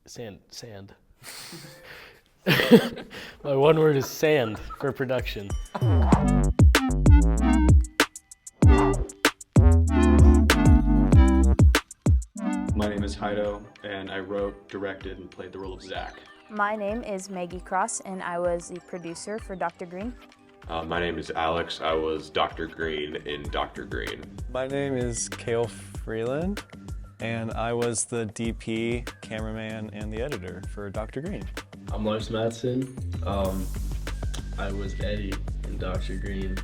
Sand. My one word is sand for production. My name is Jairo, and I wrote, directed, and played the role of Zach. My name is Meggie Cross, and I was the producer for DR.GREEN. My name is Alex. I was Dr. Green in Dr. Green. My name is Cale Freeland, and I was the DP, cameraman, and the editor for Dr. Green. I'm Lars Madson. I was Eddie in Dr. Green.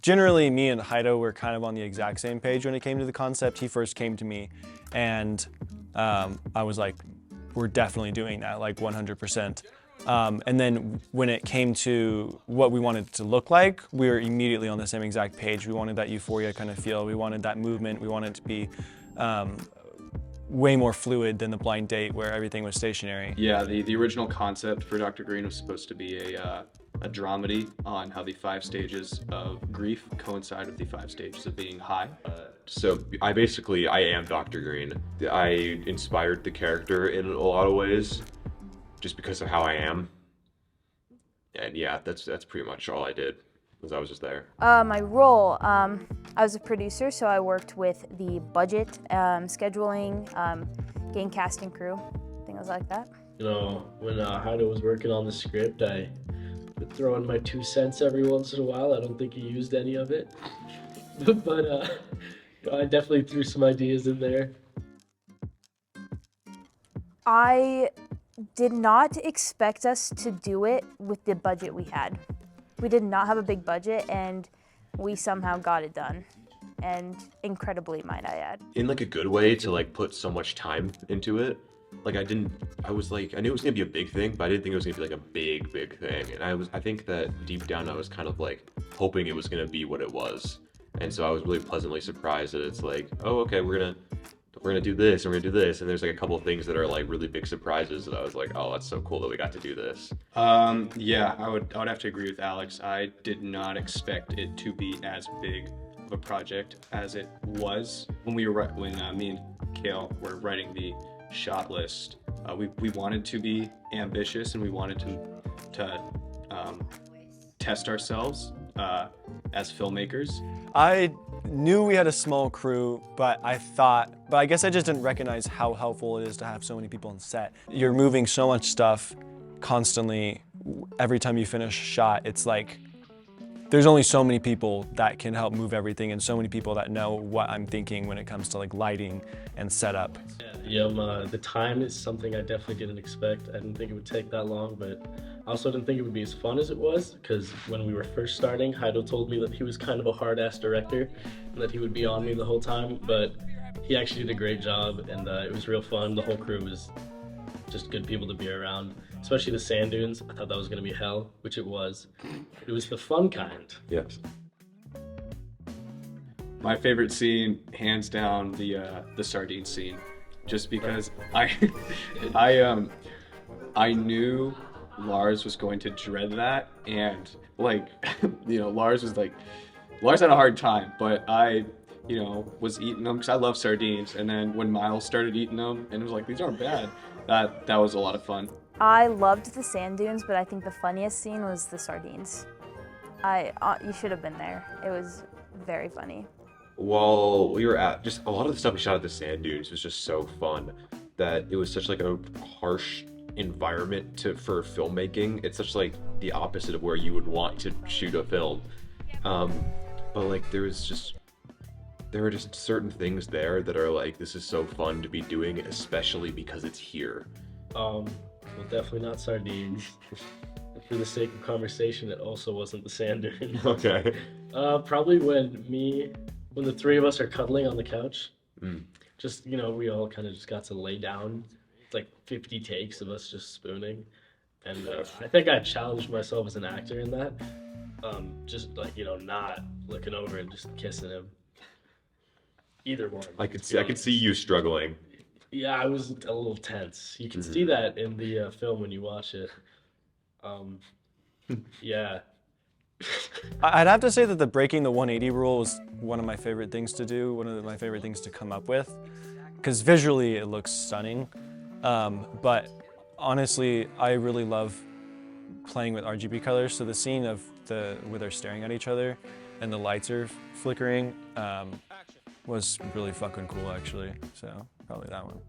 Generally, me and Jairo were kind of on the exact same page when it came to the concept. He first came to me, and I was like, we're definitely doing that, like 100%. And then when it came to what we wanted it to look like, we were immediately on the same exact page. We wanted that euphoria kind of feel. We wanted that movement. We wanted it to be way more fluid than the blind date where everything was stationary. Yeah, the original concept for Dr. Green was supposed to be a dramedy on how the 5 stages of grief coincide with the 5 stages of being high. So I am Dr. Green. I inspired the character in a lot of ways just because of how I am. And yeah, that's pretty much all I did, was I was just there. My role, I was a producer, so I worked with the budget, scheduling, getting cast and crew, things like that. You know, when Jairo was working on the script, I would throw in my 2 cents every once in a while. I don't think he used any of it, but I definitely threw some ideas in there. I did not expect us to do it with the budget we had. We did not have a big budget, and we somehow got it done, and incredibly, might I add. In like a good way to like put so much time into it. Like I knew it was gonna be a big thing, but I didn't think it was gonna be like a big thing. And I think that deep down I was kind of like hoping it was gonna be what it was. And so I was really pleasantly surprised that it's like, oh, okay, we're gonna do this and we're gonna do this. And there's like a couple of things that are like really big surprises that I was like, oh, that's so cool that we got to do this. Yeah, I would have to agree with Alex. I did not expect it to be as big of a project as it was. When me and Cale were writing the shot list, we wanted to be ambitious, and we wanted to test ourselves as filmmakers. I knew we had a small crew, but I guess I just didn't recognize how helpful it is to have so many people on set. You're moving so much stuff constantly. Every time you finish a shot, it's like, there's only so many people that can help move everything, and so many people that know what I'm thinking when it comes to like lighting and setup. Yeah, the time is something I definitely didn't expect. I didn't think it would take that long, but I also didn't think it would be as fun as it was, because when we were first starting, Jairo told me that he was kind of a hard-ass director and that he would be on me the whole time, but he actually did a great job, and it was real fun. The whole crew was just good people to be around, especially the sand dunes. I thought that was going to be hell, which it was. It was the fun kind. Yes. My favorite scene, hands down, the sardine scene, just because I knew Lars was going to dread that, and like, Lars had a hard time, but I was eating them because I love sardines. And then when Miles started eating them, and it was like, these aren't bad, that was a lot of fun. I loved the sand dunes, but I think the funniest scene was the sardines. You should have been there. It was very funny. While we were at, just a lot of the stuff we shot at the sand dunes was just so fun that it was such like a harsh environment for filmmaking. It's such like the opposite of where you would want to shoot a film. But like there are just certain things there that are like, this is so fun to be doing, especially because it's here. Well, definitely not sardines. For the sake of conversation, it also wasn't the sand dune. Okay. Probably when the 3 of us are cuddling on the couch. Just, we all kind of just got to lay down. It's like 50 takes of us just spooning. And I think I challenged myself as an actor in that. Just like, not looking over and just kissing him. Either one. I could see you struggling. Yeah, I was a little tense. You can see that in the film when you watch it. Yeah. I'd have to say that the breaking the 180 rule was one of my favorite things to do, one of my favorite things to come up with. because visually it looks stunning. But honestly, I really love playing with RGB colors. So the scene of where they're staring at each other and the lights are flickering was really fucking cool, actually. So probably that one.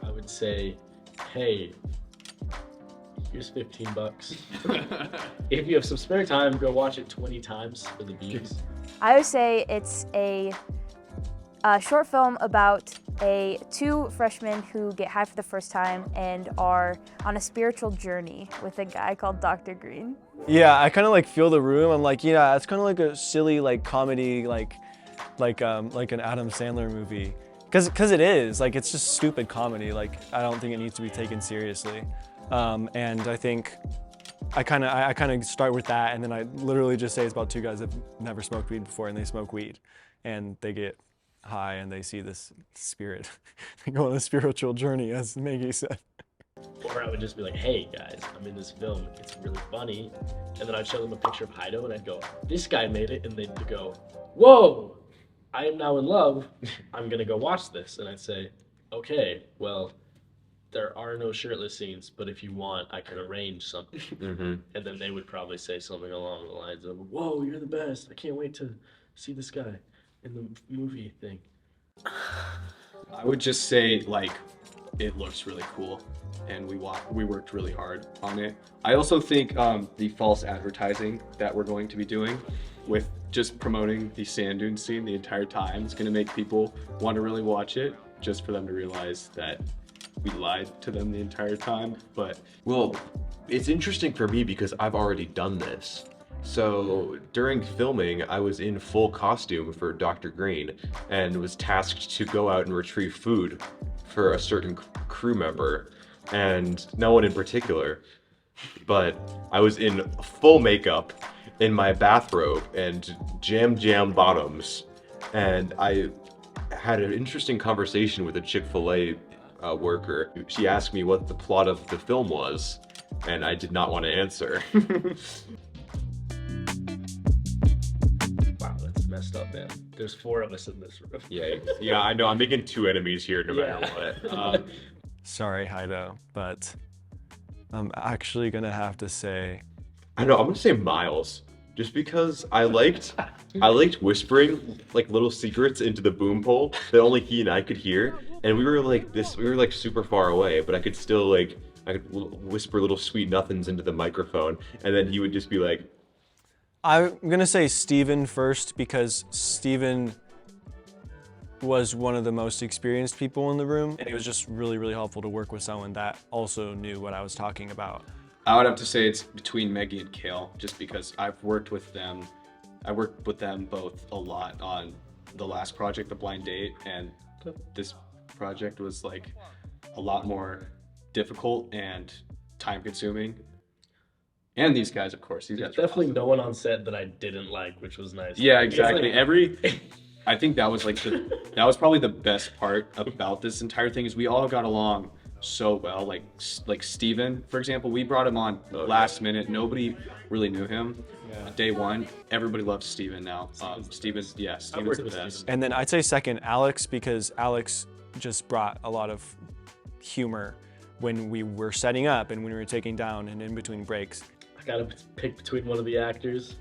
I would say, hey, here's 15 bucks. If you have some spare time, go watch it 20 times for the views. I would say it's a short film about two freshmen who get high for the first time and are on a spiritual journey with a guy called DR.GREEN. Yeah, I kind of like feel the room. I'm like, yeah, it's kind of like a silly like comedy, like an Adam Sandler movie. Cause it is, like, it's just stupid comedy. Like, I don't think it needs to be taken seriously. And I think I kind of start with that, and then I literally just say it's about two guys that have never smoked weed before, and they smoke weed, and they get high, and they see this spirit. They go on a spiritual journey, as Meggie said. Or I would just be like, hey guys, I'm in this film, it's really funny. And then I'd show them a picture of Jairo, and I'd go, this guy made it, and they'd go, whoa, I am now in love, I'm gonna go watch this. And I'd say, okay, well, there are no shirtless scenes, but if you want, I can arrange something. Mm-hmm. And then they would probably say something along the lines of, whoa, you're the best, I can't wait to see this guy in the movie thing. I would just say, like, it looks really cool, and we worked really hard on it. I also think the false advertising that we're going to be doing with just promoting the sand dune scene the entire time is going to make people want to really watch it, just for them to realize that we lied to them the entire time. But Well, it's interesting for me because I've already done this. So during filming, I was in full costume for DR.GREEN and was tasked to go out and retrieve food for a certain crew member, and no one in particular. But I was in full makeup, in my bathrobe and jam bottoms, and I had an interesting conversation with a Chick-fil-A worker. She asked me what the plot of the film was, and I did not want to answer. Wow, that's messed up, man. There's 4 of us in this room. Yeah, I know. I'm making 2 enemies here no matter what. Sorry, Jairo, but I'm actually gonna have to say, I know. I'm gonna say Miles, just because I liked whispering like little secrets into the boom pole that only he and I could hear, and we were like super far away, but I could still I could whisper little sweet nothings into the microphone, and then he would just be like, I'm gonna say Steven first, because Steven was one of the most experienced people in the room, and it was just really, really helpful to work with someone that also knew what I was talking about. I would have to say it's between Meggie and Cale, just because I've worked with them. I worked with them both a lot on the last project, The Blind Date, and this project was like a lot more difficult and time consuming. And these guys, of course, these guys. There's definitely no one on set that I didn't like, which was nice. Yeah, exactly. I think that was that was probably the best part about this entire thing, is we all got along so well. Like Steven, for example, we brought him on last minute. Nobody really knew him. Day one, everybody loves Steven now. Steven's the best. And then I'd say second, Alex, because Alex just brought a lot of humor when we were setting up and when we were taking down and in between breaks. I gotta pick between one of the actors,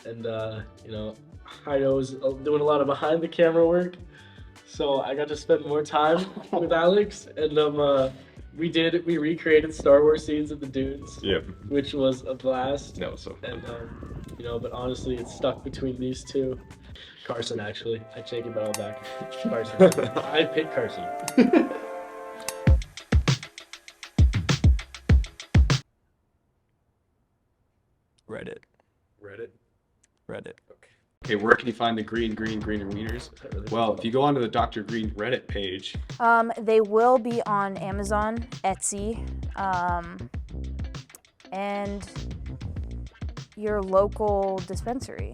and Jairo was doing a lot of behind the camera work, so I got to spend more time with Alex, and we recreated Star Wars scenes at the dunes, which was a blast. that was so fun. And but honestly, it's stuck between these two. Carson, actually, I take it all back. Carson, I picked Carson. Reddit. Okay, where can you find the green and wieners? Well, if you go onto the DR.GREEN Reddit page. They will be on Amazon, Etsy, and your local dispensary.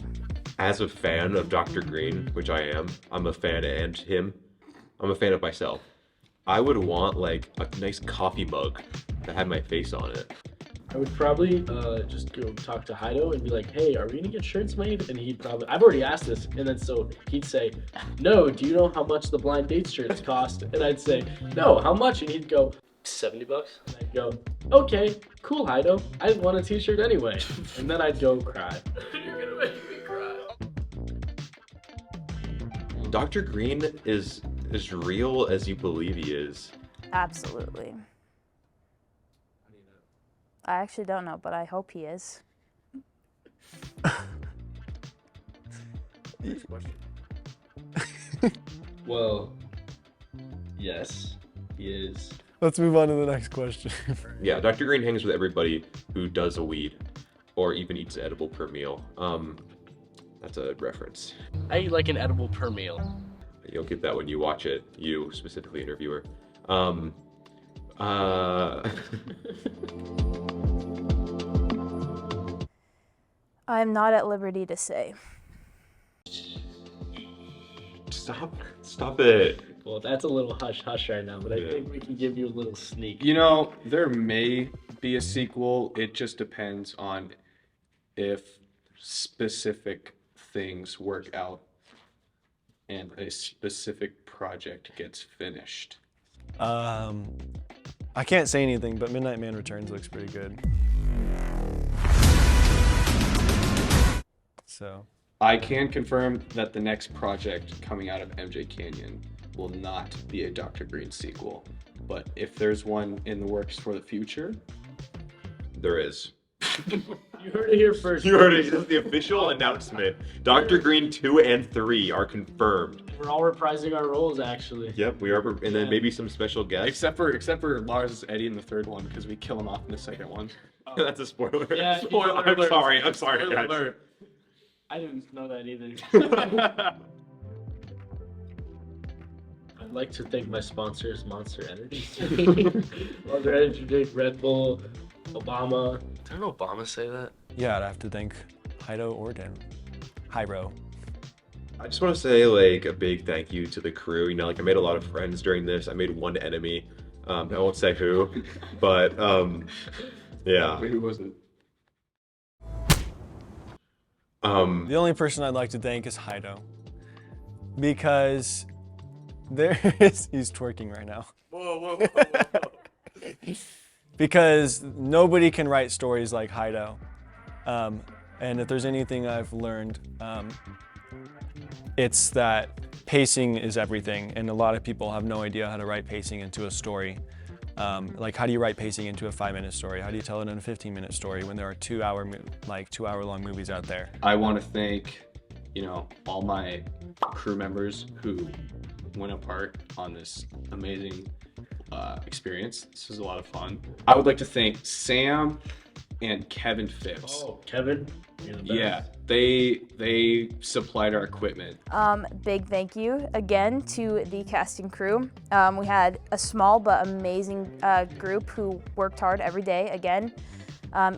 As a fan of DR.GREEN, which I am, I'm a fan and him. I'm a fan of myself. I would want like a nice coffee mug that had my face on it. I would probably just go talk to Jairo and be like, hey, are we gonna get shirts made? And he'd probably, I've already asked this, and then so he'd say, no, do you know how much the blind date shirts cost? And I'd say, no, how much? And he'd go, $70. And I'd go, okay, cool, Jairo. I want a t-shirt anyway. And then I'd go cry. You're gonna make me cry. Dr.GREEN is as real as you believe he is. Absolutely. I actually don't know, but I hope he is. Well, yes, he is. Let's move on to the next question. Yeah, Dr.GREEN hangs with everybody who does a weed or even eats an edible per meal. That's a reference. I eat like an edible per meal. You'll get that when you watch it, you specifically interviewer. I'm not at liberty to say. Stop it. Well, that's a little hush-hush right now, but I Yeah. think we can give you a little sneak. You know, there may be a sequel. It just depends on if specific things work out and a specific project gets finished. I can't say anything, but Midnight Man Returns looks pretty good. So. I can confirm that the next project coming out of MJ Canyon will not be a Dr.GREEN sequel. But if there's one in the works for the future, There is. You heard it here first. You heard it. This is the official announcement. Dr.GREEN 2 and 3 are confirmed. We're all reprising our roles, actually. Yep, we are, and then maybe some special guests. except for Lars, Eddie in the third one, because we kill him off in the second one. That's a spoiler. Yeah, Spoiler. I'm alert. sorry. I'm sorry, Spoiler guys. alert. I didn't know that either. I'd like to thank my sponsors, Monster Energy. Monster Energy Drink, Red Bull, Obama. Didn't Obama say that? Yeah, I'd have to thank Orden. Jairo. I just want to say like a big thank you to the crew. You know, like I made a lot of friends during this. I made one enemy. I won't say who, but yeah. Wait, who was it? The only person I'd like to thank is Jairo. Because he's twerking right now. Whoa. Because nobody can write stories like Jairo. And if there's anything I've learned, it's that pacing is everything, and a lot of people have no idea how to write pacing into a story. Like, how do you write pacing into a 5-minute story? How do you tell it in a 15-minute story when there are 2-hour-long movies out there? I want to thank, all my crew members who went apart on this amazing experience. This was a lot of fun. I would like to thank Sam and Kevin Phipps. Oh, Kevin. You're the best. Yeah, they supplied our equipment. Big thank you again to the casting crew. We had a small but amazing group who worked hard every day again,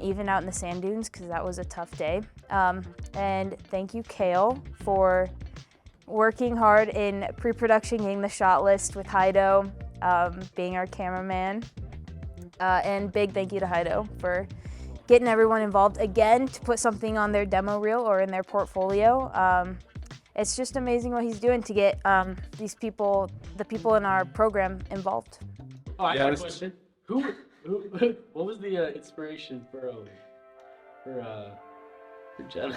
even out in the sand dunes, because that was a tough day. And thank you, Cale, for working hard in pre-production, getting the shot list with Jairo, being our cameraman. And big thank you to Jairo for getting everyone involved again to put something on their demo reel or in their portfolio. It's just amazing what he's doing to get the people in our program involved. Oh, I Yeah, got a this- question. Who what was the inspiration for Jenna?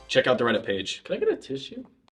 Check out the Reddit page. Can I get a tissue?